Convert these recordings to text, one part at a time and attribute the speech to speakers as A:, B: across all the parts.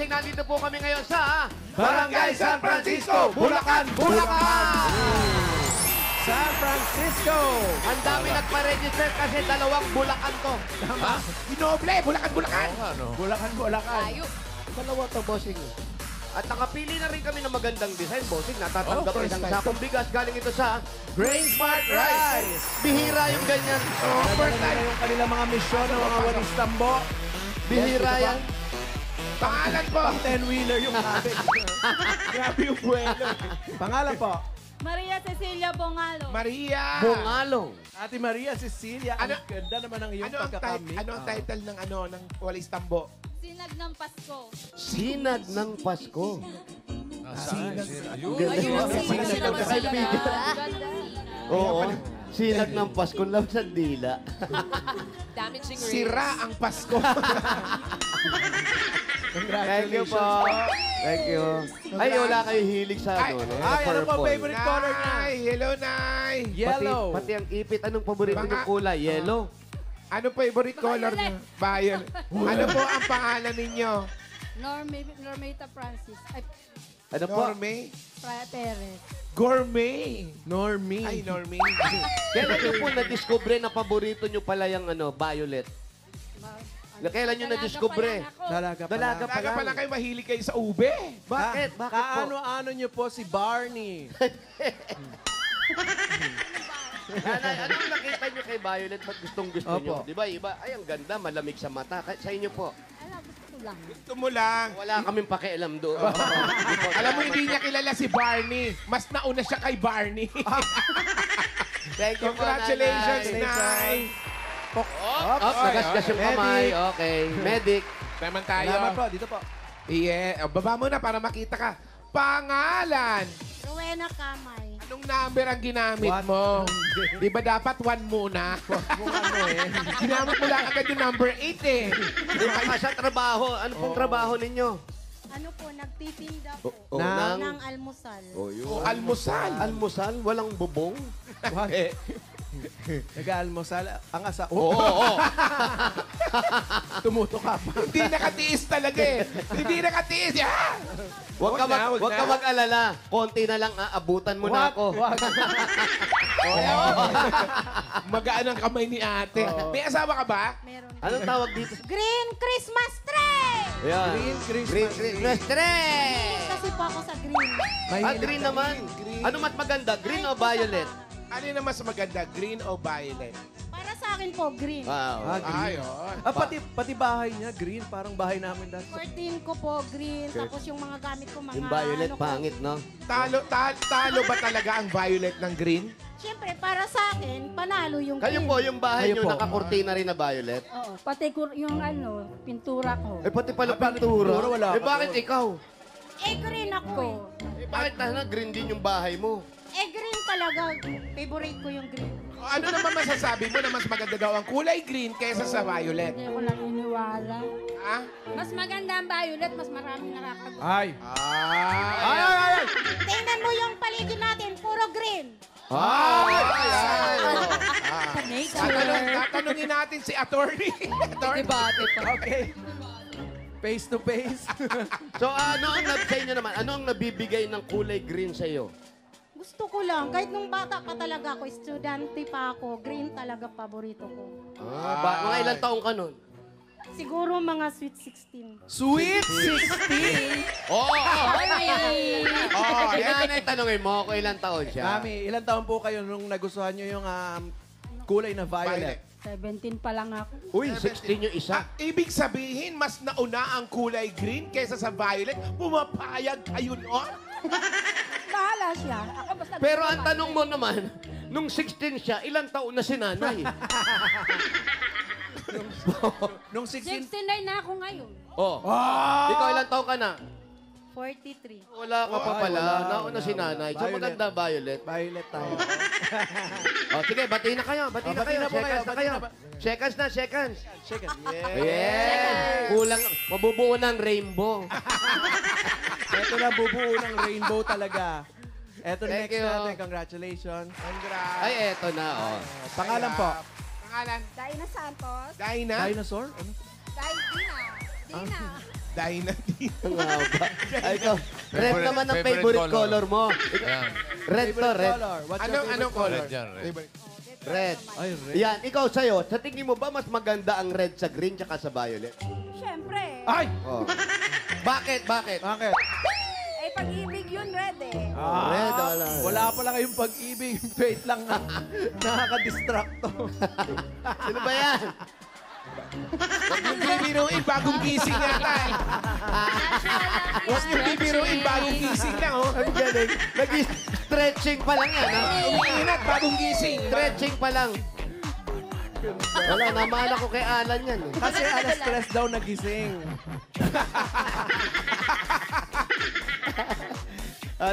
A: Bossing, nandito po kami ngayon sa
B: Barangay San Francisco, Bulacan, Bulacan!
C: San Francisco!
A: Ang dami nagpa-register kasi dalawang Bulacan to.
B: Tama. Inoble, Bulacan, Bulacan!
C: Bulacan, Bulacan.
D: Tayo.
A: Dalawa to, Bossing. At nakapili na rin kami ng magandang design, Bossing. Natatanggap
C: Oh,
A: isang
C: first time.
A: sakong bigas. Galing ito sa
C: Grain Smart Rice!
A: Bihira yung ganyan.
C: First time yung kanilang mga misyon ng mga walis tambo.
A: Bihira
C: Yes,
A: yan.
B: Pangalan po!
C: Pang 10-wheeler yung namin. Grabe yung buwelo. Pangalan po,
D: Maria Cecilia Bongalo.
B: Maria!
A: Bungalong.
C: Ate Maria Cecilia. Ang
B: Ano-
C: ganda naman ng iyong
B: Ano ang,
C: pagkakamit.
B: ano ang title ng Walis Tambo?
D: Sinag ng Pasko.
A: Sinag ng Pasko.
D: Ayun ang
A: Sinag
D: sinag
A: ng
D: naman
A: Pasko.
D: sila. Ganda.
A: Oo. Sinag ng Pasko lang sa dila.
D: Daming singers.
B: Sira ang Pasko.
A: Thank you po. Thank you. Ay, wala kayo hilig sa ano, no?
C: Ay, ano po
A: Purple.
C: favorite color niya?
B: Nay! Hello, Nay!
C: Yellow.
A: Pati ang ipit. Anong paborito
B: Baka-
A: niyong kulay? Yellow?
B: Ano favorite color niyo? Violet. Ano po ang pangalan ninyo?
D: Normita Francis. Ay,
A: Ano po?
B: Norme?
D: Perez.
B: Gourmet.
C: Normie.
B: Ay, Normie.
A: Kailan niyo po na-discover na paborito niyo pala yung ano, violet? Kailan niyo na-discover?
C: Dalaga pa
A: Dalaga
C: lang.
A: pa
B: Talaga
A: lang.
B: pala kayo mahilig kayo sa ube.
A: Bakit? Bakit po?
C: Kaano-ano niyo po si Barney?
A: Nanay, anong nakita niyo kay Violet? Ba't gustong-gusto
C: Opo.
A: niyo? Di ba, iba? Ay, ang ganda, malamig sa mata. Sa inyo po,
D: Ala, gusto ko lang.
B: Gusto mo lang.
A: wala kaming pakialam doon.
B: Alam mo, hindi niya kilala si Barney. Mas nauna siya kay Barney.
A: Thank you po,
B: Congratulations,
A: Nanay.
B: Nay.
A: Up, nagasgas yung kamay. Okay. Medic.
B: Naman tayo.
C: Salamat po, dito po.
B: Yeah. Baba mo na para makita ka. Pangalan.
D: Rowena Kamay.
B: Anong number ang ginamit
C: One.
B: mo? Di ba dapat one muna?
C: Kung ano eh.
B: Ginamit mo lang agad yung number 8 eh.
A: Di ba sa trabaho? Ano pong trabaho ninyo?
D: Ano po, nagtitinda po.
C: Nang-
D: Ng almusal.
B: O, almusal.
A: Almusal? Walang bubong?
C: What? Nag-aalmusal. Ang asa.
A: Oo, oo.
C: Tumuto ka pa.
B: Hindi nakatiis talaga eh. Hindi nakatiis. Yeah!
A: Huwag ka,
B: Wag
A: wag
B: na.
A: ka mag-alala. Konti na lang, aabutan mo na ako.
C: Wag.
B: Magaan ang kamay ni ate. May asawa ka ba?
D: Meron.
A: Anong tawag dito?
D: Green Christmas tree!
A: Ayan.
C: Green Christmas
A: Green
C: tree.
A: Christmas tree!
D: Kasi po ako sa green.
A: Ah, green naman.
B: Green.
A: Ano mas maganda? Green o violet?
B: Ano na mas maganda? Green o violet?
D: Para sa akin po, green.
A: Wow.
C: Green.
B: Ayun.
C: Pati bahay niya, green. Parang bahay namin dati.
D: 14 ko po, green. Tapos yung mga gamit ko, mga
A: Yung violet,
D: ano ko.
A: pangit, no?
B: Talo ba talaga ang violet ng green?
D: Siyempre, para sa akin, panalo yung
A: Kayo
D: green.
A: po, yung bahay
C: Kayo
A: nyo,
C: po.
A: nakakurtina rin na violet.
D: Oo, pati yung ano, pintura ko.
A: Eh, pati pala
C: bakit
A: pintura.
C: pintura? Wala
A: Eh,
C: ka
A: bakit
C: doon.
A: ikaw?
D: Eh, green ako.
A: Eh, bakit na green din yung bahay mo?
D: Eh, green talaga. Favorite ko yung green.
B: O, ano naman masasabi mo na mas maganda daw ang kulay green kaysa sa violet?
D: Hindi ako lang iniwala.
B: Ha?
D: Mas maganda ang violet, mas maraming nakakagusto.
C: Ay.
B: Ay!
D: Tingnan mo yung paligid natin, puro green.
B: Tatanungin natin si attorney. Attorney.
C: Okay. Face to face.
A: So, ano ang sa inyo naman? Ano ang nabibigay ng kulay green sa iyo?
D: Gusto ko lang. Kahit nung bata pa talaga ako, estudyante pa ako, green talaga paborito ko.
A: Mga ilang taong ka nun?
D: Siguro mga sweet 16.
C: Sweet 16.
A: Oo!
D: Ay!
A: Nanay, tanongin mo kung ilang taon siya.
C: Mami, ilan taon po kayo nung nagustuhan nyo yung kulay na violet?
D: 17 pa lang ako.
A: Uy, 16 yung isa.
B: Ibig sabihin, mas nauna ang kulay green kaysa sa violet. Pumapayag kayo noon?
D: Bahala siya. Ako basta
A: Pero ang tanong mo naman, nung 16 siya, ilang taon na si nanay?
C: Nung 16...
D: 69 na ako ngayon.
A: Oh. Ikaw ilang taon ka na?
D: 43.
A: Wala ka pa
C: Ay,
A: pala.
C: wala.
A: Nauna si nanay. So
C: Violet.
A: maganda, violet.
C: Violet tayo.
A: Oh, sige, bati na kayo. Bati na
C: bati
A: kayo.
C: na po kayo,
A: Seconds na
C: bati
A: kayo.
C: na ba?
A: Seconds na, seconds.
C: Shake it.
A: Yeah. Kulang. Mabubuo ng rainbow.
C: Ito na bubuo ng rainbow talaga. Ito
A: Thank
C: next
A: you.
C: natin. Congratulations.
B: Congrats.
A: Ay, eto na. Oh.
C: Pangalan po?
B: Pangalan?
D: Daina Santos.
B: Dina?
C: Dinosaur? Ano?
D: Daina.
B: Dynamite.
A: Ang haba. Ay, ikaw. Red
E: Favorite-
A: naman ang
E: favorite
A: favorite
E: color.
A: color mo.
E: Yan.
A: Red to,
C: Favorite
A: red.
C: color. What's your
B: Anong
C: favorite
B: color?
E: Red yan, red.
B: Favorite.
A: Red.
C: Ay, red.
A: Yan, ikaw sa'yo. Sa tingin mo ba mas maganda ang red sa green tsaka sa violet?
D: Siyempre.
C: Ay!
A: Oh. Bakit? Bakit?
C: Bakit?
D: Eh, pag-ibig yun, red eh.
A: Red, wala.
C: Wala pala kayong pag-ibig. Wait lang na. Nakaka-distract to.
A: Sino ba yan?
B: Huwag yung bibiruin, bagong gising yata eh. Huwag yung bibiruin, bagong gising lang, oh.
A: Ang galing. Nag-stretching pa lang yan. Ha?
B: Umiinat, bagong gising.
A: Stretching pa lang. Wala, namala ko kay Alan yan. Eh.
C: Kasi alas stress daw nagising.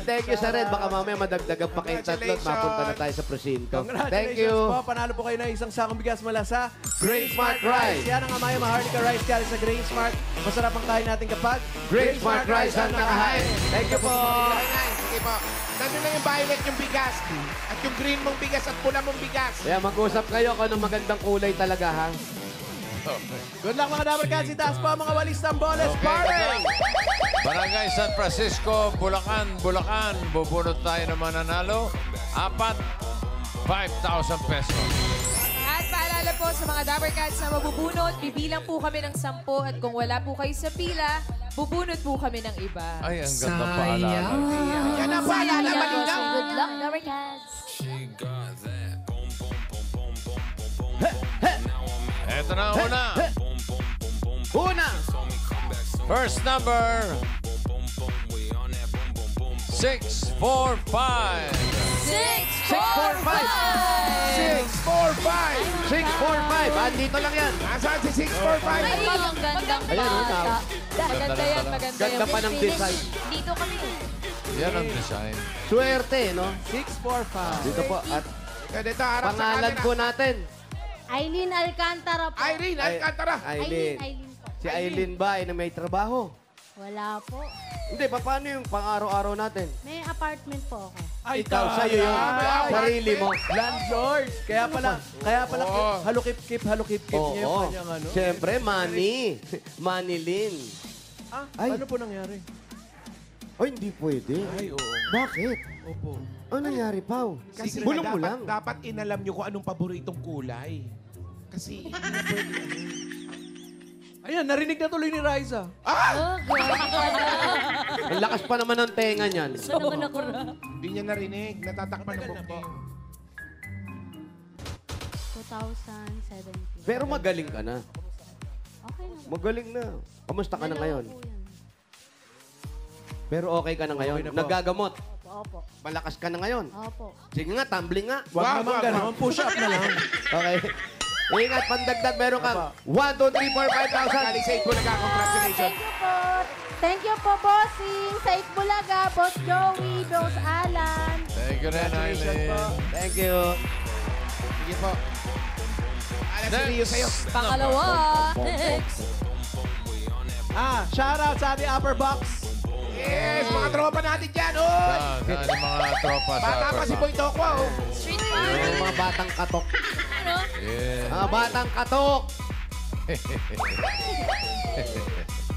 A: Thank you sa Red. Baka mamaya madagdagan pa kayong tatlo at mapunta na tayo sa presinto.
C: Congratulations
A: Thank you.
C: po. Panalo po kayo na isang sakong bigas mula sa
A: Grain Smart Rice.
C: Yan ang Amaya Maharlika Rice galing sa Grain Smart. Masarap ang kain natin kapag
A: Grain Smart Rice ang nakahain. Thank you po.
B: Sige po. Nandun na yung violet yung bigas. At yung green mong bigas at pula mong bigas.
A: Kaya mag-usap kayo kung anong magandang kulay talaga, ha?
C: good luck mga Dabber Cats. Itaas po ang mga walis ng Boles Party!
E: Barangay San Francisco, Bulacan, Bulacan. Bubunot tayo ng mananalo. 5,000 pesos.
F: At paalala po sa mga Dabber Cats na mabubunot, bibilang po kami ng 10 at kung wala po kayo sa pila, bubunot po kami ng iba.
E: Ay, ang ganda paalala.
B: Yan ang paalala, malinaw.
G: Good luck, Dabber Cats.
E: Eto na ang una.
A: Una!
E: First number. 645.
B: 645.
A: 645. Andito lang yan.
B: Nasaan si 645?
G: Ay, ang gandang
A: Ayan, oh,
G: bata.
F: Maganda yan, maganda
A: Ganda
F: yan.
A: pa ng design.
G: Dito kami.
E: Yan ang design.
A: Swerte, no?
C: 645.
A: Dito po. At
B: Dito, harap sa
A: pangalan
B: camera.
A: po natin.
D: Aileen Alcantara po.
B: Irene Alcantara.
A: Aileen.
D: Aileen po.
A: Si Aileen ba ay na may trabaho?
D: Wala po.
A: Hindi, paano yung pang-araw-araw natin?
D: May apartment po ako.
C: Ay,
A: Ikaw, sa'yo yun.
B: Ay,
A: Sarili mo.
C: Landlord. Kaya pala
E: Oo.
C: halukip-kip niya yung
A: Oo.
C: kanyang ano.
A: Siyempre, money. Manilin.
C: Ah,
A: Ay.
C: ano po nangyari?
A: Ay, hindi pwede.
C: Ay, oo.
A: Bakit?
C: Opo.
A: Ano nangyari, Pao?
B: Kasi
A: Bulong mo
B: dapat,
A: lang.
B: dapat inalam nyo kung anong paboritong kulay. Kasi hindi na pwede.
C: Ayan, narinig na tuloy ni Riza.
B: Ah!
A: Ang lakas pa naman ng tenga niyan.
G: Naman ako.
B: Hindi niya narinig. Natatakpan ng bukbo.
D: 2017.
A: Pero magaling ka na.
D: Okay naman.
A: Magaling na. Kamusta ka na
D: Dalawa
A: ngayon?
D: po yan.
A: Pero okay ka na ngayon.
C: Okay na po.
A: Nagagamot.
D: Opo, opo.
A: Malakas ka na ngayon.
D: Opo.
A: Sige nga, tumbling nga.
C: Wag
B: Wag,
C: naman
B: wag,
C: ganun. Push up na lang.
A: Okay. Ingat, pandagdag. Meron kang 1, 2, 3, 4, 5,000.
B: Galing sa Itbulaga. Congratulations.
D: Thank you po. Thank you po, bossing. Sa Itbulaga, Boss Joey, Boss Alan.
E: Thank you rin, Aileen.
A: Thank you.
B: Sige po. Alas si Rio sa'yo.
F: Pangalawa.
C: Shout out sa ating upper box.
B: Yes, mga tropa natin dyan. Oy!
E: Saan yung mga tropa sa
B: Bata pa si Boy Tokwa. Oh.
G: Street
A: Yung mga batang katok.
G: Ano?
E: Yeah.
A: Mga batang katok.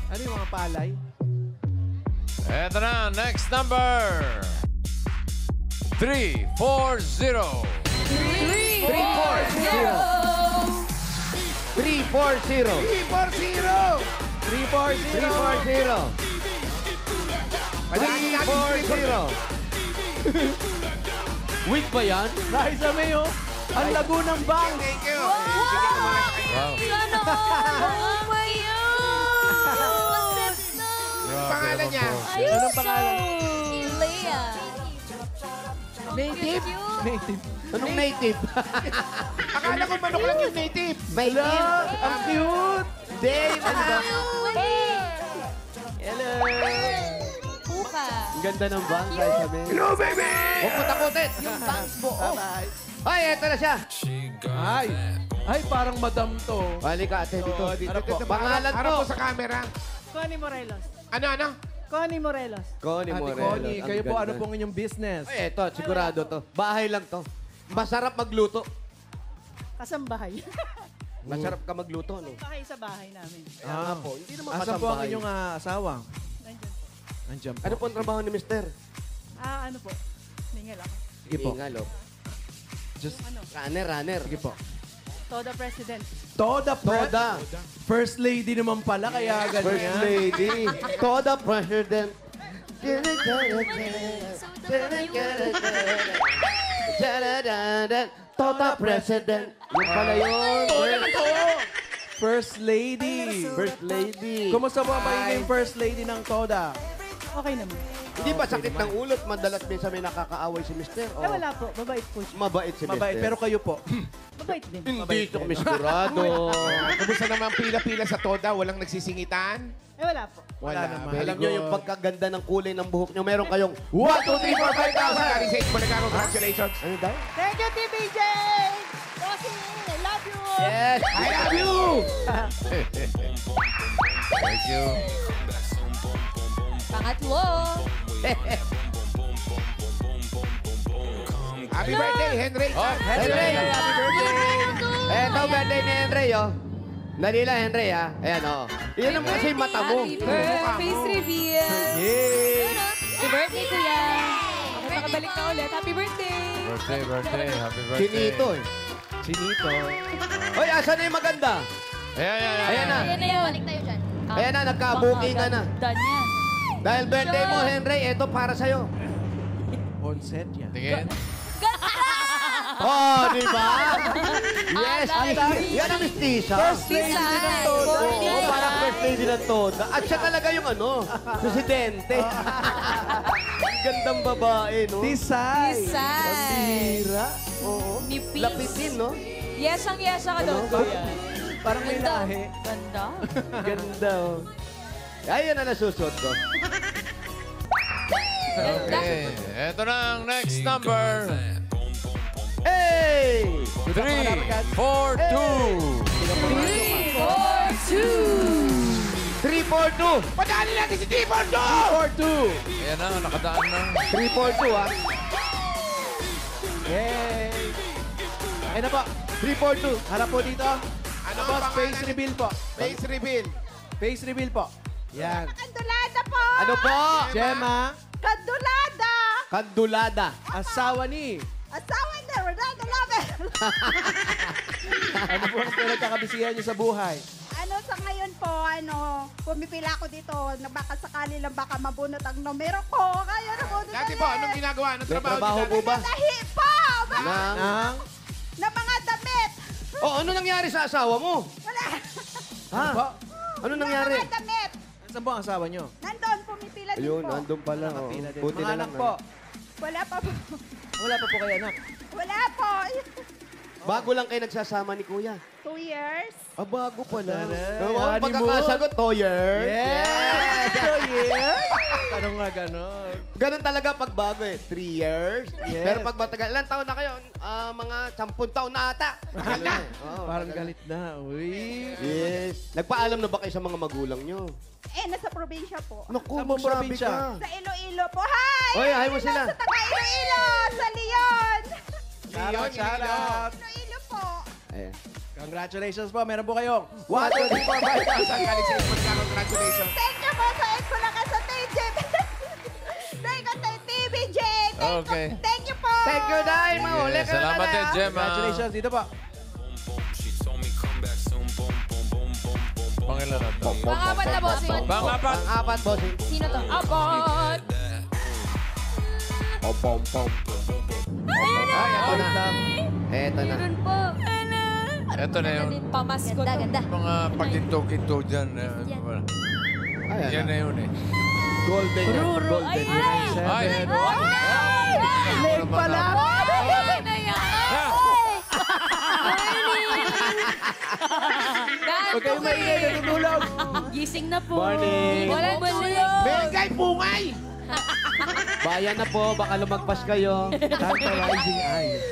C: Ano yung mga palay?
E: Eto na, next number. 340.
A: 340.
B: 340.
A: 340. 340. Week ba yan?
C: Riza Mayo, ang lago ng bank.
B: Thank you. Sige naman.
E: Wow.
G: Sana all. Oh my God!
B: Pangalan niya.
C: Anong pangalan?
G: Leia.
C: Native. Native.
A: Anong native?
B: Akala ko manok lang yung native.
A: Native.
C: Ang cute.
A: Dave. Ano ba?
C: Hello.
F: Puka.
A: Ang ganda ng bank, guys. Sabi.
B: Hello, baby!
A: Huwag mo takutin.
C: Bye-bye.
A: Ay, eto na siya.
C: Ay, parang madam to.
A: Halika, ate, dito.
B: Dito, dito.
A: Pangalan
B: Harap
A: po.
B: mo sa camera.
H: Connie Morelos.
B: Ano?
H: Connie Morelos.
A: Connie
C: Ate
A: Morelos.
C: Connie,
A: Ang
C: kayo po,
A: ganda.
C: ano pong inyong business?
A: Ay, eto, sigurado to. Bahay lang to. Masarap magluto.
H: Kasambahay.
A: Masarap ka magluto, no?
H: Pa kayo sa bahay namin.
A: Kaya nga po, hindi naman
C: Asan po ang
A: kasambahay.
C: inyong asawa?
H: Nandyan po.
C: Andiyan po.
A: Ano po ang trabaho ni Mister?
H: Ano po? Ningil ako.
C: Sige po.
A: Ingalo.
C: Just,
A: Runner.
C: sige po.
H: Toda President.
C: Toda.
A: Toda.
C: First lady naman pala, kaya ganyan.
A: First lady. Toda President. Toda President. Yung pala yun.
C: First lady.
A: First lady.
C: Kumusta po ang pagiging first lady ng Toda?
H: Okay naman.
A: Hindi ba sakit ng ulot? Madalas minsan may nakakaaway si Mister.
H: Wala po. Mabait po siya.
A: Mabait si
C: Mabait,
A: Mister.
C: pero kayo po.
H: Mabait din.
A: Hindi ito misturado.
B: Kumusta naman pila-pila sa Toda? Walang nagsisingitan?
H: Wala po.
C: Wala naman.
B: Very
A: Alam nyo
B: good.
A: yung pagkaganda ng kulay ng buhok nyo. Meron kayong 1, 2, 3, 4, 5,000.
B: Arisage, Bulacan, congratulations.
A: Ano daw?
H: Thank you, TBJ! Bossy, I love you!
A: Yes!
B: I love you!
E: Thank you.
F: Pangatlo.
B: Happy birthday, Henry.
E: Oh,
A: Henry! Happy birthday! Eto, birthday ni Henry, oh. Dali lang, Henry, ha? Ayan, oh. Iyan naman kasi yung mata mo.
F: Happy birthday. Face reveal.
C: Yay!
G: Happy birthday, kuya.
F: Ako nakabalik na ulit. Happy birthday.
E: Birthday. Happy birthday.
A: Chinito, eh.
C: Chinito.
A: Hoy, asan na yung maganda?
E: Ayan.
A: Ayan na.
G: Ayan na yun. Balik tayo dyan.
A: Ayan na, nagka-bookingan na.
G: Done yan.
A: Dahil birthday mo, Henry, ito para sa'yo.
C: Onset yan.
E: Tingin.
A: Oh, di ba? Yes! Yan ang mistisa.
C: First lady ng Toda.
A: Oo, parang first lady ng Toda. At siya talaga yung presidente. Ang gandang babae, no?
C: Tisay.
F: Tisay.
C: Pambihira.
A: Oo.
F: Nipis.
A: Lapitin, no?
F: Yes ang yes ka doon, kuya.
C: Parang may lahi.
G: Ganda.
A: Ganda, oh. Ay, yan na nasusuot ko.
E: Okay. Ito na ang next number.
A: Hey!
E: 3, 4, 2.
A: 342!
B: Padali natin si T-Bordo!
C: 4-2.
E: Ayan na, nakadaan na.
A: 342, ha?
C: Yay! Ayun na po.
A: 342.
C: Harap po dito.
B: Ano
C: Boss,
B: ang
C: face
B: pangalan?
C: reveal po.
B: Face reveal.
C: Face reveal po. Yan.
D: Kandulada po!
A: Ano po?
C: Gemma,
D: Kandulada!
A: Kandulada.
C: asawa ni.
D: Asawa ni Ronaldo Lover!
C: Ano po ang pinagkakabisihan niyo sa buhay?
D: Sa ngayon po, pumipila ko dito na baka sakali lang baka mabunot ang numero ko. Kaya nabunot
B: Dati po, anong ginagawa? Anong
A: May
B: trabaho
A: trabaho
B: niyo
A: po
B: dati?
A: ba?
D: Tahi po!
A: Nang...
C: Nang?
D: Na mga damit!
A: Oh, ano nangyari sa asawa mo?
D: Wala!
A: Ha?
C: Po?
A: Ano nangyari?
D: Na mga damit!
C: Saan po ang asawa niyo?
D: Nandun, pumipila din
A: Ayun,
D: po.
A: nandun pala. Oh.
C: Pila din.
A: Buti
C: Mga
A: na
C: anak
A: lang.
C: po.
D: Wala pa po.
C: Wala pa po kayo anak.
D: Wala po.
A: Bago lang kayo nagsasama ni Kuya.
D: 2 years.
A: Ah, bago pala.
C: Taray,
A: Oh,
C: honeymoon.
A: pagkakasagot, Toyer.
C: Yes! So, yes! Tanong nga ganon.
A: Ganun talaga pag bago eh. 3 years.
C: Yes.
A: Pero pag matagal, ilang taon na kayo? Mga 10 taon na ata. Ganun eh. Oo,
C: Parang
A: matagal.
C: galit na. Uy.
A: Yes. Nagpaalam na ba kayo sa mga magulang nyo?
D: Nasa probinsya po.
A: Naku,
C: Saan mo
A: magsabi
C: probinsya?
A: ka.
D: Sa Iloilo po. Hi!
A: Oy, hi mo sila.
D: Sa taga Iloilo! Sa Leon!
C: Shout out, shout out.
D: Iloilo po.
A: Eh.
C: Congratulations po. Meron po kayong 1, 2, 3, 4, 5,000.
B: Arisage, Bulacan, congratulations.
D: Thank you po sa ex ko lang sa TJ. Thank you sa TBJ.
E: Okay.
D: Thank you po.
A: Thank you, Day. Mahuli ka na
E: Salamat din,
A: lang.
E: Gemma.
C: Congratulations. Dito po.
E: Pangilan na to.
F: Pangapat na, bossing.
E: Pangapat.
A: Pang-apat, bossing.
F: Sino to? Apat.
A: Pom-pom-pom. Ay, ito na. Eto na.
G: Meron po.
E: Ito na yun.
F: Pamasko
G: Ganda,
F: to.
G: ganda.
E: Mga paginto-ginto dyan.
A: Ay,
E: Yan na yun eh.
A: Golden yan.
G: Ruro.
A: Golden.
G: Ay, ay.
E: Ay!
C: Leg pala.
G: Ay, na yan.
C: Huwag kayong maingay. Natutulog.
G: Gising na po.
A: Morning.
G: Walang tulog.
B: Bengay, pungay!
A: Bayan na po. Baka lumagpas kayo.
C: Tantalizing eyes.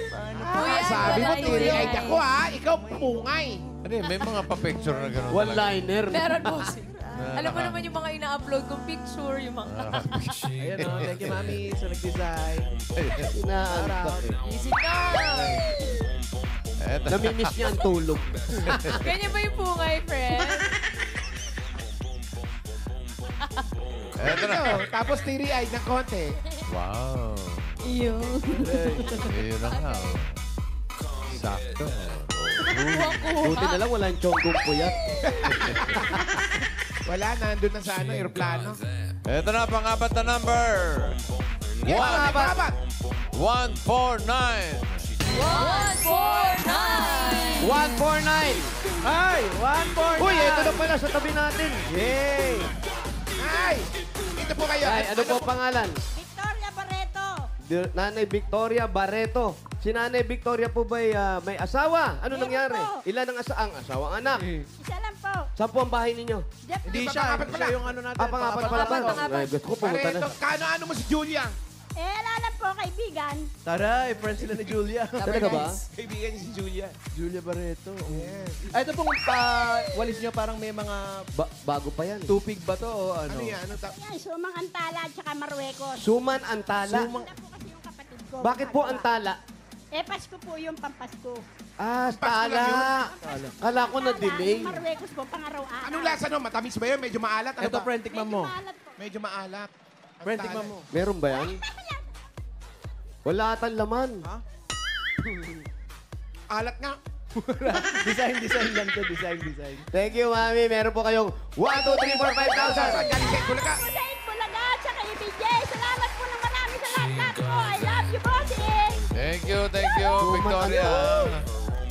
G: Kuya,
B: Sabi mo,
G: wala
B: tiri-eyed
G: yun.
B: ako ha. Ikaw, pungay.
E: Ano yun, may mga pa-picture na gano'n talaga.
A: One-liner.
F: Meron, bossing. Alam mo naman yung mga ina-upload kong picture, yung mga...
C: Ayan o. Thank you, mami. Sa nag-design.
A: Inaantok eh.
F: Easy na!
A: Namimiss niya ang tulog.
F: Ganyan ba yung pungay, friend?
E: Eto na.
B: Ito, tapos teary-eyed ng konti.
E: Wow.
G: Yun.
E: Yun na nga. Oh. Sakto.
A: Buti na lang wala yung chonggong puyat.
B: Wala, nandun na sa aeroplano.
E: Eto na, pang-apat na number.
B: Yes, pang-apat.
E: 149.
F: 149!
A: 149!
C: Ay, 149.
A: Uy, ito na pala sa tabi natin.
C: Yay!
B: Ay! Ito po kayo.
A: Ay, ano po pangalan?
H: Victoria Barreto.
A: Nanay Victoria Barreto. Si Nanay Victoria po ba'y may asawa? Ano
H: Meron
A: nangyari?
H: po.
A: Ilan ang asawang anak?
H: Isa lang po.
A: Saan po ang bahay ninyo?
H: Jeff,
C: Hindi
B: pa,
C: siya,
B: pangapat
C: hindi
B: pala.
C: siya yung ano natin.
A: Pangapat pala ba?
F: Pangapat.
A: Ay, gusto ko pumunta na.
B: Pareto, kano-ano mo si Julia?
H: alam po, kaibigan.
C: Taray, friends sila ni Julia.
A: Talaga ba?
B: Kaibigan niya si Julia.
C: Julia Barreto.
B: Yes.
C: Ay, ito pong walis nyo parang may mga
A: Bago pa yan.
C: tupig ba to o ano?
B: Ano yan? Ano
H: Yan, Sumang Antala at saka Marruecos.
A: Suman Antala.
H: Wala po kasi yung kapatid ko.
A: Bakit po Antala?
H: Pasko po yung pampasko.
A: Tala. Kala ko na-delay.
H: Yung Marruecos po, pang-araw-araw.
B: Anong lasa no? Matamis ba yun? Medyo maalat? Ano
C: Ito,
B: ba?
C: friend, tikman mo.
H: Maalat po.
B: Medyo maalat. Ang
C: Friend,
B: tala.
C: tikman mo.
A: Meron ba yan? Wala atang laman.
C: Ha?
B: Alat nga.
C: Design lang to, design.
A: Thank you, Mami. Meron po kayong 1, 2, 3, 4, 5,000.
B: Galing kay Bulaga.
H: Po sa Bulaga at saka EBJ. Salamat po ng marami sa lahat po. I love you, bossing.
E: Thank you, Victoria.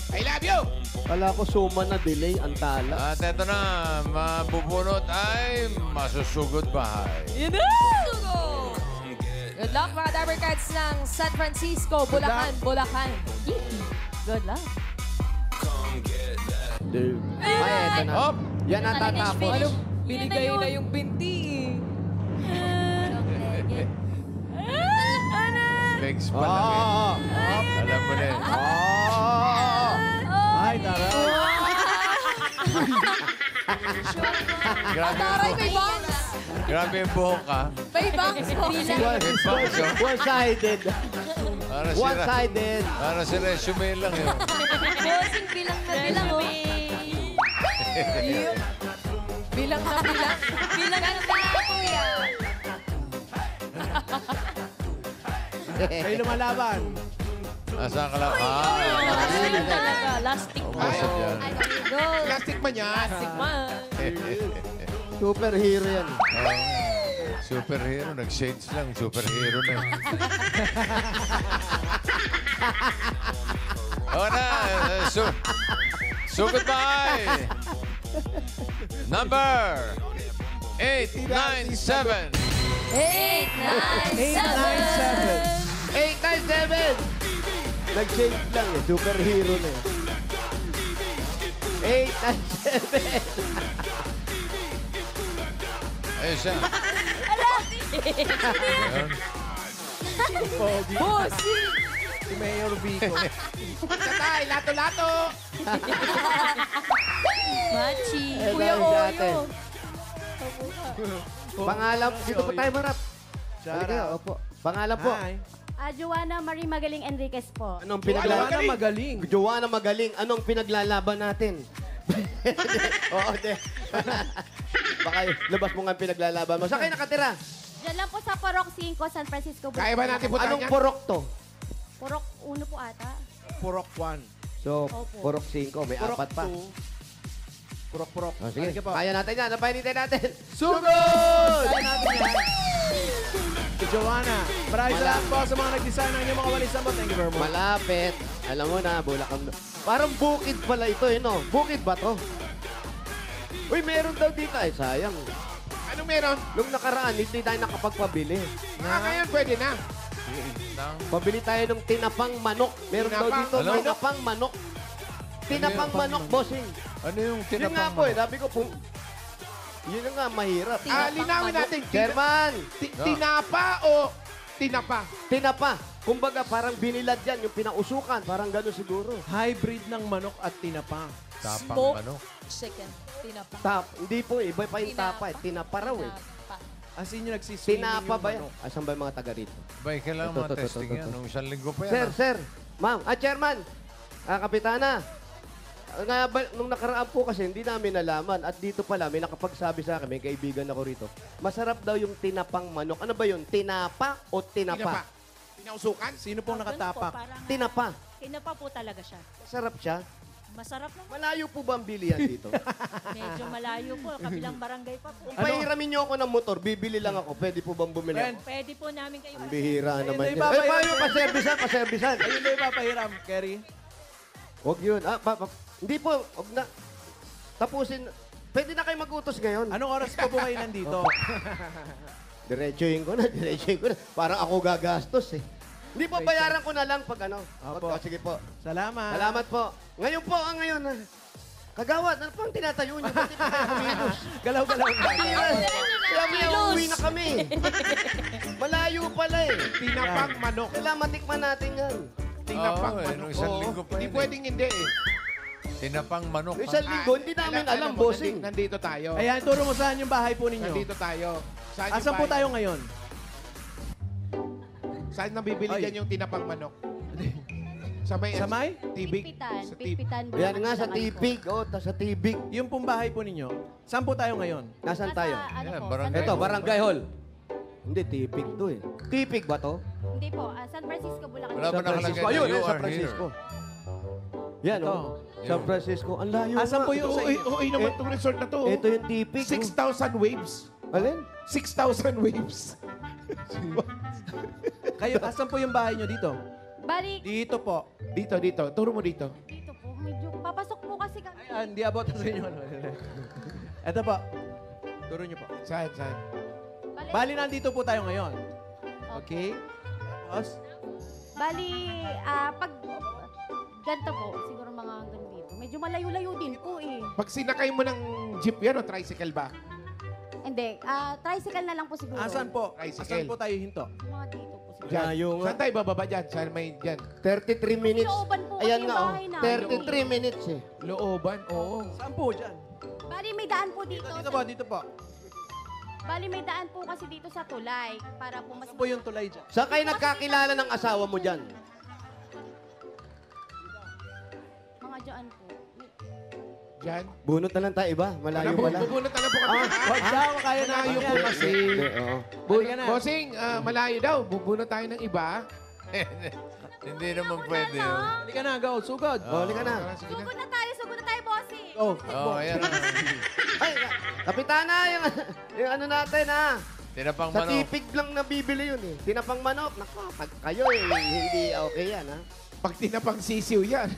B: I love you.
A: Kala ko suman na delay, Antala.
E: At eto na, mabubunot ay masusugod bahay.
F: Yun na! Good luck mga Dabber Cats ng San Francisco, Bulacan, Bulacan. Good luck.
A: Ay, eto na.
E: Hop!
A: Yan ang tatapos.
F: Ano, binigay na yung binti
E: Legs pa lang eh. Alam mo na eh.
C: Ay, taray.
E: Grabe yung
F: Taray,
E: buhok.
F: may bangs.
E: Grabe yung buhok ka.
F: May bangs po.
E: May bangs, oh.
A: One-sided.
E: Para si,
A: One-sided.
E: para si resume lang yun.
G: Bossing bilang na bilang, oh.
F: Bilang na bilang.
G: Bilang na bilang, kuya.
C: Kayo lumalaban.
E: Asaan ka lang?
G: Last na talaga. Last tick na.
E: Ubus yan.
G: Go.
B: Plastic man yan.
F: Man.
A: Superhero yan.
E: Superhero. Nag-shades lang. Superhero na. O na. Sugod bahay. Number 897.
C: 897.
A: 897! Nag-change lang eh. Superhero na eh. 897!
E: Ayun siya. Ayun.
F: Bossy!
C: Si Mayor Vico.
B: Tatay, lato-lato.
G: Machi.
F: Kuya Oyo.
A: Pangalan, dito po tayo marap. Halika, opo. Pangalan po.
C: Hi.
H: Joanna Marie Magaling Enriquez po.
A: Anong
C: Joanna
A: pinaglalaban?
C: magaling.
A: Joanna magaling. Anong pinaglalaban natin? Oo, de. Baka labas mo nga ang pinaglalaban mo. Saan kayo nakatira?
H: Diyan lang po sa Porok 5, San Francisco.
B: Kaya ba natin puntahan
A: Anong
B: yan?
A: porok to?
H: Porok 1 po ata.
C: Purok 1.
A: So,
H: Opo.
A: porok 5. May
C: Purok
A: apat pa.
C: 2. Purok.
A: Oh, sige,
C: Halika po.
A: kaya natin yan. Ang painitin natin. Sugod!
C: Kaya natin yan. Si Joanna. Maraming salamat po sa mga nag-design ng inyong mga walis na Thank you very much.
A: Malapit. Alam mo na, Bulacan. Parang bukid pala ito, eh, no? Bukid ba to? Uy, meron daw dito. Ay, sayang.
B: Anong meron?
A: Nung nakaraan, hindi tayo nakapagpabili.
B: Ngayon pwede na.
A: Pabili tayo ng tinapang manok. Meron daw
B: Tinapang
A: dito,
E: manok?
A: tinapang manok. Tinapang
E: yung
A: manok,
E: pang-
A: bossing.
E: Ano yung
A: Yun
E: tinapang
A: nga po eh.
E: manok?
A: Sabi ko, yun na nga, mahirap.
B: Linawin natin.
A: Chairman,
B: Tinapa o tinapa?
A: tinapa. Kumbaga, parang binilad yan, yung pinausukan. Parang gano'n siguro.
C: Hybrid ng manok at tinapa.
E: Tapang
F: Smoke.
E: manok.
F: Chicken. Tinapa.
A: Hindi po eh. Iba pa yung tapa eh. Tinapa raw eh.
C: As in yung nagsiswimming
A: Tinapa
C: yung
A: ba yan?
C: manok.
A: Asan ba yung mga taga rito?
E: Bay, kailangan
A: Ito,
E: mga
A: ito,
E: testing
A: ito,
E: yan.
A: ito.
E: Nung isang linggo pa yan.
A: Sir,
E: ah.
A: sir. Ma'am. Chairman. Kapitana, nung nakaraan po kasi, hindi namin nalaman. At dito pala, may nakapagsabi sa akin, may kaibigan ako rito. Masarap daw yung tinapang manok. Ano ba yun? Tinapa o tinapa?
B: Pinausukan?
C: Sino pong nakatapak?
A: Tinapa.
G: Tinapa po talaga siya.
A: Masarap siya.
G: Masarap naman.
A: Malayo po ba ang bilihan dito?
G: Medyo malayo po. Kabilang barangay pa po.
A: Kung pahiramin niyo ako ng motor, bibili lang ako. Pwede po bang bumili
C: Friend,
A: ako?
G: Pwede po namin kayo.
A: Ang bihira
C: Ayun
A: naman
C: na,
A: yan.
C: ibabayaran
A: paano
C: ko.
A: paservisan? Paservisan.
C: Ayun na ipapahiram, Kerry.
A: Huwag yun. Hindi po. Huwag na. Tapusin. Pwede na kayo mag-utos ngayon.
C: Anong oras pa po kayo nandito?
A: Diretsuhin ko na. Parang ako gagastos eh. Hindi po, bayaran ko na lang pag ano.
C: Opo.
A: Sige po.
C: Salamat.
A: Salamat po. Ngayon po, ngayon. Kagawad, ano pang tinatayo niyo? Ba't hindi kayo kumilos?
C: Galaw-galaw na.
A: Kaya may uuwi na kami. Malayo pala eh.
B: Tinapang manok.
A: Kailangan matikman natin yan.
B: Tinapang
E: Oo,
B: manok.
E: nung isang
B: Oo.
E: linggo pa
B: Hindi
E: yun
B: pwedeng hindi eh.
E: Tinapang manok.
A: Yung isang linggo, hindi namin alam,
B: mo,
A: bossing.
B: Nandito tayo.
C: Ayan, turo mo saan yung bahay po ninyo.
B: Nandito tayo. Saan
C: Asan po tayo ngayon?
B: Saan nabibili
C: Ay.
B: dyan yung tinapang manok? Sa may...
C: Sa may?
B: Tibig?
G: Pitpitan.
B: Sa tibig.
G: Pitpitan.
A: Yan nga, sa
G: Bulacan,
A: tibig. Sa tibig.
C: Yung pong bahay po ninyo. Saan po tayo ngayon?
A: Nasaan tayo?
G: Ano
E: Yan,
G: po?
E: barangay.
A: Ito, Barangay Hall. Hindi, tipig to eh. Tipig ba to?
G: Hindi po. San Francisco, Bulacan.
E: Wala ba
A: San
E: nakalagay
A: Francisco.
E: na
A: Ayun,
E: you
A: San
E: are
A: Francisco.
E: here?
A: Yan,
C: Ito.
A: oh. San Francisco. Ang layo
C: Asan
A: nga.
C: po yung sa inyo?
B: Oo, naman itong resort na to.
A: Ito yung tipig.
B: 6,000 waves.
A: Alin?
B: 6,000 waves.
C: Kayo, asan po yung bahay nyo dito?
G: Balik.
C: Dito po.
B: Dito. Turo mo dito.
G: Dito po. Medyo papasok po kasi kami.
C: Ayan, di abot sa inyo. Ito po. Turo nyo po.
B: Saan?
C: Bali, nandito po tayo ngayon. Okay? Tapos,
G: Bali, pag ganito po, siguro mga hanggang dito. Medyo malayo-layo din po eh.
B: Pag sinakay mo ng jeep yan o tricycle ba?
G: Hindi, tricycle na lang po siguro.
C: asan po?
B: Tricycle.
C: Asan po tayo hinto?
G: Mga dito po siguro.
A: Layo nga.
B: Saan tayo bababa dyan? Saan may dyan?
A: 33 minutes.
G: Looban po kasi
A: Ayan
G: yung
A: nga, oh.
G: bahay namin.
A: 33 minutes eh.
B: Looban? Oo.
C: Saan po dyan?
G: Bali, may daan po dito.
C: Dito po, dito po.
G: Bali, may daan po kasi dito sa tulay. Para po mas...
C: Saan po yung tulay dyan?
A: Saan kayo nagkakilala ng asawa mo dyan?
G: Mga dyan po.
B: Dyan?
A: Bunot na lang tayo iba. Malayo pala.
B: Bubunot na lang po kami.
C: Huwag daw, kaya na
B: Malayo
C: yun.
B: po kasi.
A: Hindi, oo.
C: Halika na.
B: Bossing, malayo daw. Bubunot tayo ng iba.
E: Hindi naman pwede yun.
C: Halika na, go. Sugod.
A: Bawali ka na.
B: Sige na.
G: Sugod na tayo, bossing.
C: Go.
E: Oo, ayan.
A: Ay, kapitana, yung ano natin ha.
E: Tinapang
A: Sa
E: manok.
A: tipig lang nabibili yun eh. Tinapang manok. Naku, pag kayo eh, hindi okay yan ha.
B: Pag tinapang sisiw yan.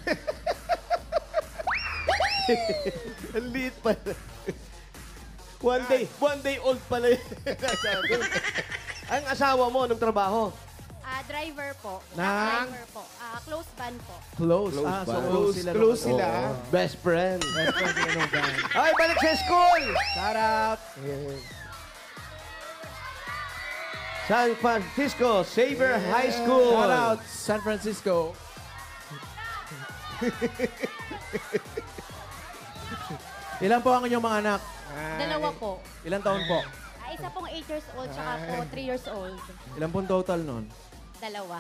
A: Ang liit pala. One day old pala yun. Ang asawa mo, anong trabaho?
G: Driver po.
B: Nang?
G: Driver po. Close van po.
C: Close.
A: Close
C: So
A: ba?
C: close sila.
B: Close
C: nung-
B: sila.
C: Oo.
A: Best friend.
C: Best friend sila nung gang.
A: Ay, balik sa school!
C: Shout out.
A: San Francisco Xavier High School.
C: Shout out San Francisco. Ilan po ang inyong mga anak?
G: Dalawa po.
C: Ilan taon po?
G: Isa pong 8 years old, tsaka po 3 years old.
C: Ilan pong total nun?
G: Dalawa.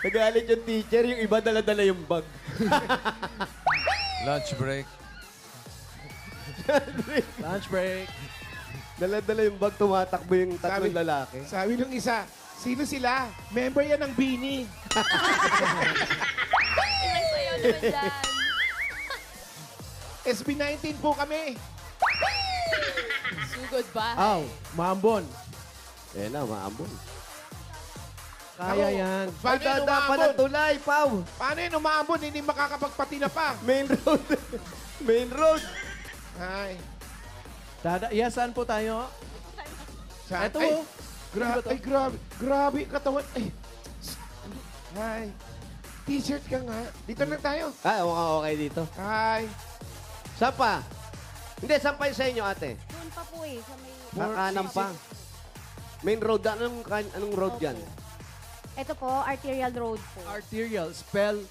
A: Nagalit yung teacher, yung iba dala-dala yung bag.
E: Lunch break.
C: Lunch break.
A: Dala-dala yung bag, tumatakbo yung tatlong lalaki.
B: Sabi nung isa, sino sila? Member yan ng Bini.
G: Ilang sayo naman dyan.
B: SB19 po kami.
F: Sugod ba?
C: Aw, maambon.
A: Eh na, maambon.
C: Kaya
B: Ako,
C: yan.
B: Paano yun
A: Pagdada pa ng
B: umambon?
A: tulay, Pau.
B: Paano yun umambon? Hindi makakapagpatina pa.
A: Main road. Main road.
B: Ay.
C: Saan po tayo? Eto.
B: Ay,
C: Ano ba to?
B: grabe katawan. Ay. T-shirt ka nga. Dito lang tayo.
A: Ah, okay dito.
B: Ay.
A: Saan pa? Hindi, saan pa yung sa inyo, ate?
G: Doon pa po eh. Sa may...
A: Kakanan pa. Main road, anong road yan?
G: Ito po, Arterial Road po.
C: Arterial. Spell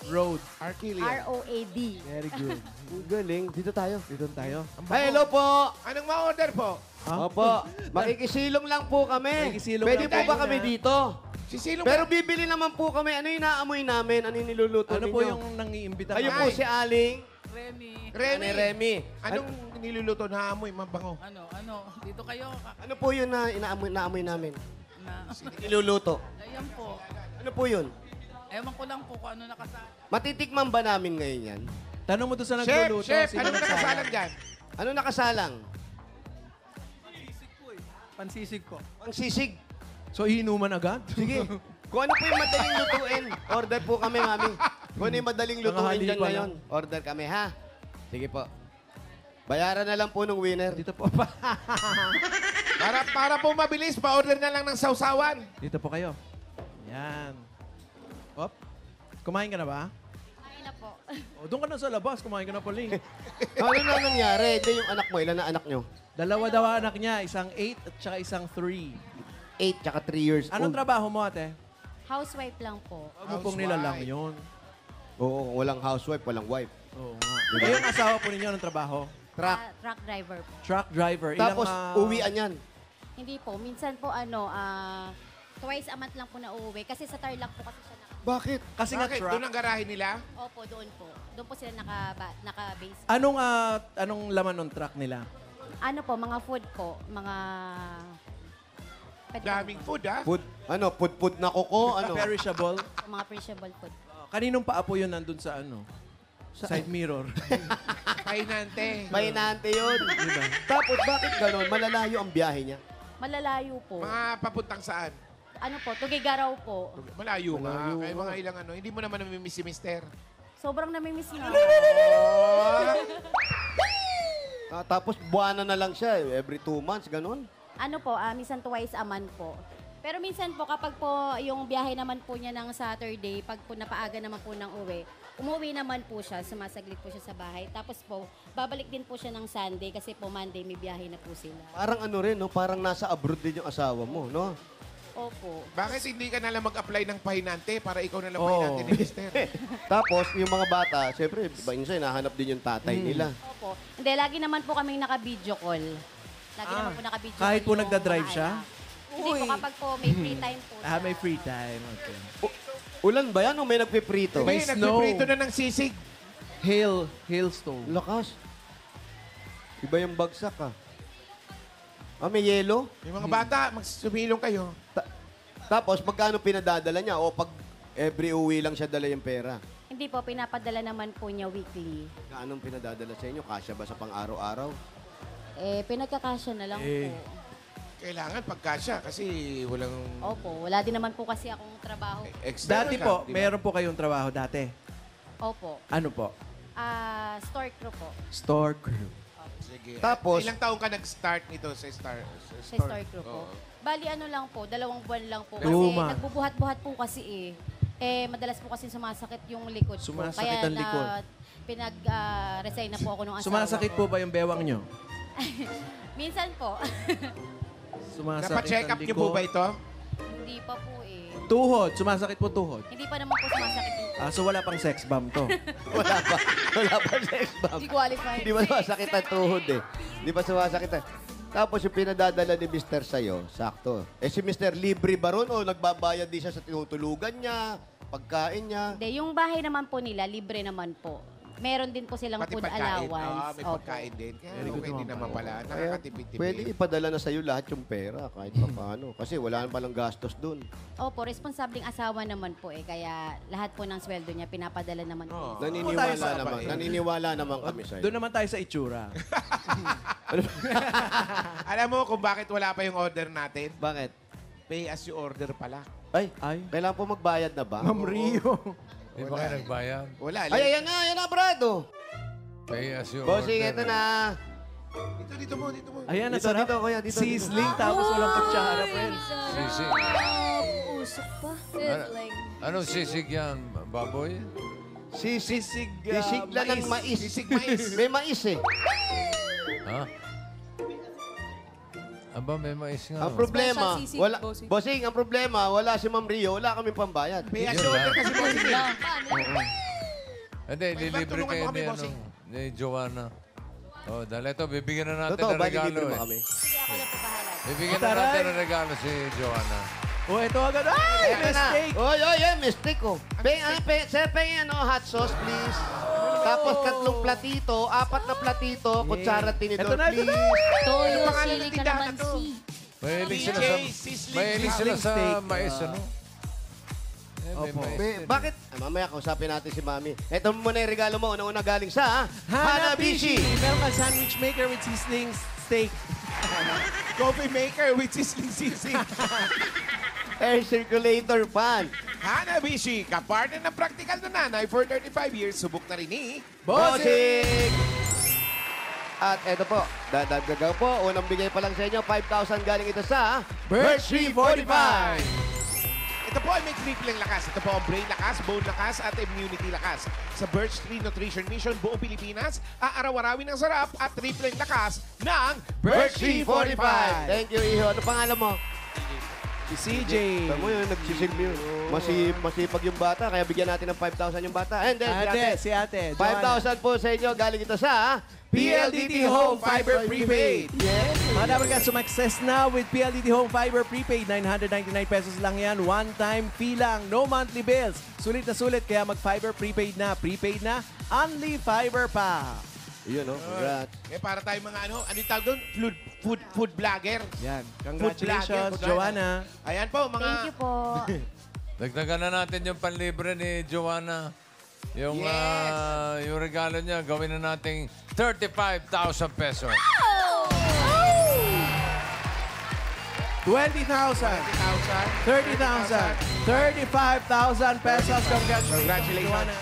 C: road.
B: Archelian.
G: R-O-A-D.
C: Very good.
A: Ang galing. Dito tayo.
C: Dito tayo.
A: Ay, hello po.
B: Anong ma-order po?
C: Ha?
A: Opo. Makikisilong lang po kami.
C: Makikisilong
A: Pwede
C: lang
A: po
C: tayo
A: ba kami
C: na.
A: dito?
B: Sisilong
A: Pero bibili naman po kami. Ano yung naamoy namin? Ano yung niluluto
C: Ano
A: ninyo?
C: po yung nangiimbita?
A: Kayo po
B: Ay.
A: si Aling
B: Remy.
A: Remy.
B: Anong niluluto na amoy? Mabango.
I: Dito kayo,
A: Ano po yun na naamoy namin?
I: na,
A: Niluluto.
I: ayan po.
A: Ano po yun?
I: Ewan ko lang po kung ano nakasama.
A: Matitikman ba namin ngayon yan?
C: Tanong mo doon sa
B: Chef,
C: nagluluto.
B: chef,
C: sino
B: anong
C: nagsama?
B: nakasalang dyan?
A: Ano nakasalang?
C: Pansisig po.
A: Ang sisig.
C: So, inuman agad?
A: Sige. Kung ano po yung madaling lutuin, order po kami, mami. Kung ano yung madaling lutuin
C: Tanghali
A: dyan
C: pa
A: ngayon, order kami, ha? Sige po. Bayaran na lang po ng winner.
C: Dito po pa.
B: Para po mabilis, pa-order na lang ng sausawan.
C: Dito po kayo. Yan. Op. Kumain ka na ba?
G: Ayun na po.
C: O, doon ka na sa labas. Kumain ka na pala eh.
A: Ano na nangyari? Hindi yung anak mo. Ilan na anak nyo?
C: Dalawa daw ang anak niya. Isang 8 at saka isang 3.
A: 8 tsaka 3 years
C: Anong
A: old.
C: trabaho mo, ate?
G: Housewife lang po.
C: Huwag mo pong nilalang yun.
A: Oo, walang housewife, walang wife.
C: Oo nga. Eh, yung asawa po ninyo, anong trabaho?
A: Truck.
G: Truck driver po.
C: Truck driver.
A: Tapos,
C: Ilang,
A: uwian yan.
G: Hindi po. Minsan po twice a month lang po na uuwi. Kasi sa Tarlac po kasi siya
A: Bakit?
C: Kasi nga
B: Bakit?
C: truck.
B: Doon ang garahe nila?
G: Opo, doon po. Doon po sila naka-base.
C: Anong laman ng truck nila?
G: Ano po, mga food po. Mga... Pwede
B: Daming
G: po.
B: food, ha?
A: Food, ano, put na koko, ano?
C: Perishable.
G: Mga perishable food.
C: Kaninong paapo yun nandun sa ano? Side mirror.
B: Painante.
A: Mainante yun. Tapos, bakit ganon? Malalayo ang biyahe niya.
G: Malalayo po.
B: Mga papuntang saan?
G: Ano po, Tugigaraw po.
B: Malayo nga. Kaya mga ilang ano. Hindi mo naman namimiss si Mister.
G: Sobrang namimiss niya.
A: Tapos, buwanan na lang siya. Every 2 months, ganon.
G: Ano po, minsan twice a month po. Pero minsan po, kapag po yung biyahe naman po niya ng Saturday, pag po napaaga naman po ng uwi, umuwi naman po siya, sumasaglit po siya sa bahay. Tapos po, babalik din po siya ng Sunday kasi po Monday may biyahe na po sila.
A: Parang ano rin, no? Parang nasa abroad din yung asawa mo, no?
G: Opo.
B: Bakit hindi ka nalang mag-apply ng pahinante para ikaw nalang
C: Oo.
B: pahinante ni Mister?
A: Tapos, yung mga bata, siyempre, minsan, nahanap din yung tatay nila.
G: Opo. Hindi, lagi naman po kaming naka-video call. Lagi naman po naka-video call.
C: Kahit po
G: yung
C: nagda-drive
G: mga
C: siya?
G: anak. Hindi po, kapag po may free time po.
C: Ah, may free time. Okay.
A: Ulan ba yan o may nagpiprito?
C: May
B: Hindi,
C: snow.
B: nagpiprito na ng sisig.
C: Hailstone.
A: Lakas. Iba yung bagsak, may yelo?
B: Yung mga bata, magsumilong kayo.
A: Tapos, magkano pinadadala niya? O pag every uwi lang siya dala yung pera?
G: Hindi po, pinapadala naman po niya weekly.
A: Anong pinadadala sa inyo? Kasya ba sa pang-araw-araw?
G: Pinagkakasya na lang po.
B: Kailangan pagkasya kasi walang
G: Opo, wala din naman po kasi akong trabaho.
B: extra.
C: Dati
B: ka,
C: po,
B: di ba?
C: meron po kayong trabaho dati.
G: Opo.
C: Ano po?
G: Store crew po.
C: Store crew.
B: Sige.
A: Tapos-
B: Ilang taong ka nag-start nito sa store?
G: Sa store crew po.
B: Oo.
G: Bali ano lang po, 2 buwan lang po. Kasi
C: Luma.
G: nagbubuhat-buhat po kasi madalas po kasi sumasakit yung likod ko.
C: Sumasakit
G: Kaya
C: ang likod.
G: pinag-resign na po ako nung asawa
C: Sumasakit
G: ko.
C: po ba yung bewang nyo?
G: Minsan po.
C: Sumasakit
B: Napa-check
C: ang
B: up niyo po
C: likod?
B: ba ito?
G: Hindi pa po eh.
C: Tuhod. Sumasakit po tuhod.
G: Hindi pa naman po sumasakit yung
C: So wala pang sex bomb to.
A: Wala pa. Wala pa sex bomb.
G: Hindi qualified.
A: Hindi pa sumasakit ang tuhod Hindi pa sumasakit Tapos yung pinadadala ni Mr. sa'yo, sakto. Si Mr. libre ba ron o nagbabayad din siya sa tinutulugan niya, pagkain niya?
G: Hindi, yung bahay naman po nila, libre naman po. Meron din po silang
B: Pati
G: food
B: pagkain.
G: allowance.
B: May
G: Opo.
B: pagkain din. Kaya
C: Very good
B: okay din
C: naman
B: naman pala. Nakakatipid-tipid.
A: Pwede ipadala na sa'yo lahat yung pera kahit pa paano. Kasi wala pa lang gastos dun.
G: Opo, responsabling asawa naman po Kaya lahat po ng sweldo niya pinapadala naman po.
B: Oo.
A: Naniniwala
C: tayo sa
A: naman.
B: babae.
A: Naniniwala naman kami sa'yo.
C: Doon naman tayo sa itsura.
B: Alam mo kung bakit wala pa yung order natin?
A: Bakit?
B: Pay as you order pala.
A: Ay,
C: Ay.
A: kailangan po magbayad na ba?
C: Ma'am Rio.
E: Di ba kayo nagbayad?
B: Wala.
A: Ay, ayan na, Brado.
E: Pay as you
A: Bossing,
E: order.
A: ito na.
B: Dito mo.
C: Ayan,
A: Dito,
C: nasarap.
A: dito, kuya, dito, dito.
C: Sizzling tapos walang kutsara, friends.
E: Sisig.
F: Usok pa.
E: Anong sisig yan, baboy?
A: Sisig.
C: Sisig,
A: Sisig lang ng mais.
B: Sisig mais.
A: May mais
E: Ha? Aba, may mais nga.
A: Ang problema,
F: Special sisig,
A: wala,
F: bossing.
A: bossing, ang problema, wala si Ma'am Rio, wala kaming pambayad.
B: Pay as
E: Yun
B: you order
E: lang.
B: kasi bossing.
E: Hindi, lilibre
B: tulungan
E: kayo
B: mo kami,
E: ni,
B: bossing.
E: ni Joanna. Oh, dahil ito, bibigyan na natin
A: Totoo,
E: ng
A: ba
E: regalo
A: libre mo
E: eh.
A: kami?
G: Sige, ako na po bahala.
E: Bibigyan na natin ng regalo si Joanna.
C: Oh, ito agad. Ay,
A: Ayan na.
C: mistake.
A: Oy, mistake ko. Sir, pengin hot sauce, please. Tapos 3 platito, 4 na platito, kutsara at tinidor,
C: Ito na, ito
A: please.
C: na.
H: Toyo,
B: pangalan
H: sili
B: ng
H: ka
B: tindahan
H: naman
B: na to?
H: si.
E: Mahilig sila
B: DJ
E: sa...
B: Sizzling
E: Mahilig sila sa
C: steak.
E: mais, ano? May
C: Opo.
E: mais.
A: Bakit? Mamaya kausapin natin si Mami. Ito muna yung regalo mo. Una-una galing sa
C: Hanabishi. Meron ka sandwich maker with sizzling steak.
B: Coffee maker with sizzling.
A: Air circulator fan.
B: Hanabishi, kapartner ng practical na nanay for 35 years. Subok na rin ni...
A: Bossing! At eto po, dadagdagan po. Unang bigay pa lang sa inyo, 5,000 galing ito sa
C: Birch Tree 45.
B: Ito po ay may tripling lakas. Ito po ang brain lakas, bone lakas, at immunity lakas. Sa Birch Tree Nutrition Mission, buong Pilipinas, aaraw-arawin ng sarap at tripling lakas ng
A: Birch Tree 45. Thank you, Iho. Ano pangalan mo?
C: Si CJ.
A: Tama mo yun, nagsisilbi yun. Masipag yung bata, kaya bigyan natin ng 5,000 yung bata. And then,
C: Si ate. Joanna.
A: 5,000 po sa inyo. Galing ito sa
C: PLDT Home Fiber Prepaid.
A: Yes.
C: Mga dapat ka sumakses na with PLDT Home Fiber Prepaid. 999 pesos lang yan. One-time fee lang. No monthly bills. Sulit na sulit. Kaya mag-Fiber Prepaid na. Prepaid na. Only Fiber pa.
A: Yun, no? Congrats.
B: Eh, para tayo mga ano yung tawag doon? Food vlogger.
C: Yan.
B: Food
C: Congratulations,
B: vlogger.
C: Joanna.
B: Ayan po, mga...
G: Thank you po.
E: Dagdagan na natin yung panlibre ni Joanna. Yung,
B: Yes.
E: yung regalo niya, gawin na nating 35,000 pesos.
C: 20,000. 30,000. 35,000 pesos.
B: Congratulations.
C: Joanna.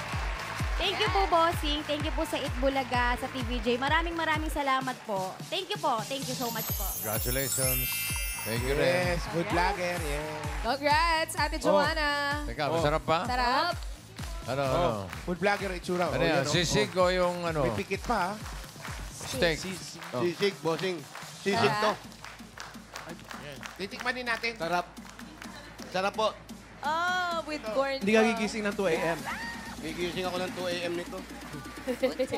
G: Thank you po, Bossing. Thank you po sa Itbulaga, sa TVJ. Maraming salamat po. Thank you po. Thank you so much po.
E: Congratulations. Thank you rin.
B: Yes, food vlogger. Yes.
F: Congrats, Ate Joanna.
E: Teka, masarap pa?
F: Sarap.
E: Ano?
B: Food vlogger itsura.
E: Ano yan? Sisig o yung ano?
B: May pikit pa, ha?
E: Steak.
A: Sisig, bossing. Sisig to.
B: Titikman din natin.
A: Sarap. Sarap po.
F: Oh, with corn.
C: Hindi ka gigising ng 2 a.m.
A: Gigising ako ng 2 a.m. nito.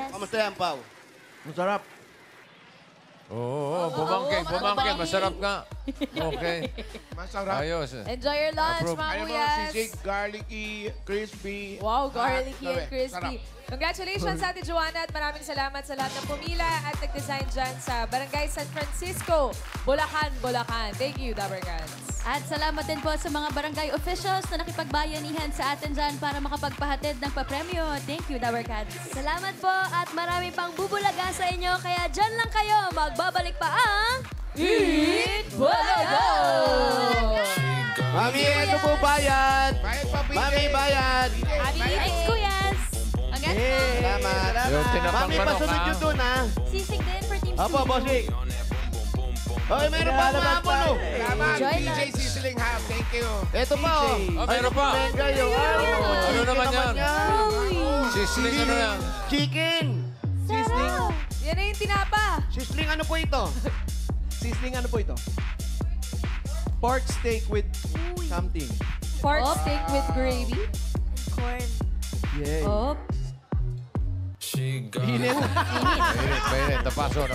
A: Kamusta yan, Pao?
C: Masarap.
E: Oo, bumangkin.
F: bumangkin.
E: Masarap nga. Okay.
B: Masarap.
E: Ayos.
F: Enjoy your lunch,
E: Approve.
F: mga
B: Ano mo,
F: kuyas.
B: sisig, garlicky, crispy.
F: Wow, garlicky
B: Sarap.
F: and crispy. Congratulations, Ate Joanna, at maraming salamat sa lahat ng pumila at nag-design dyan sa Barangay San Francisco, Bulacan, Bulacan. Thank you, Dabarkans.
H: At salamat din po sa mga barangay officials na nakipagbayanihan sa atin dyan para makapagpahatid ng papremyo. Thank you, Dower Cats.
G: Salamat po at marami pang bubulaga sa inyo. Kaya dyan lang kayo. Magbabalik pa ang...
F: Eat Bulaga!
A: Mami, ito po bayad.
B: Bayad pa, BJ.
A: Mami, bayad.
H: Thanks, Kuyas.
A: Salamat.
E: Yung tinapang
A: Mami,
E: manok,
A: pasunod
E: ha?
A: yun dun, ha?
H: Sisig din for Team
A: Opo, bossing. Okay, meron pa umabon, oh.
B: Salamat,
H: Enjoy
B: PJ
H: lunch.
B: Sizzling Ham. Thank you.
A: Ito pa, oh.
E: Ah, meron pa.
A: Kayo.
E: Ano naman yan? Sisling ano yan?
A: Chicken.
C: Sizzling.
F: Yan na yung tinapa.
A: Sisling ano po ito?
C: Sizzling ano po ito? Pork steak with something.
F: Pork steak with gravy.
H: Corn.
C: Yay.
F: Oh.
C: Init.
E: Mainit. Napaso.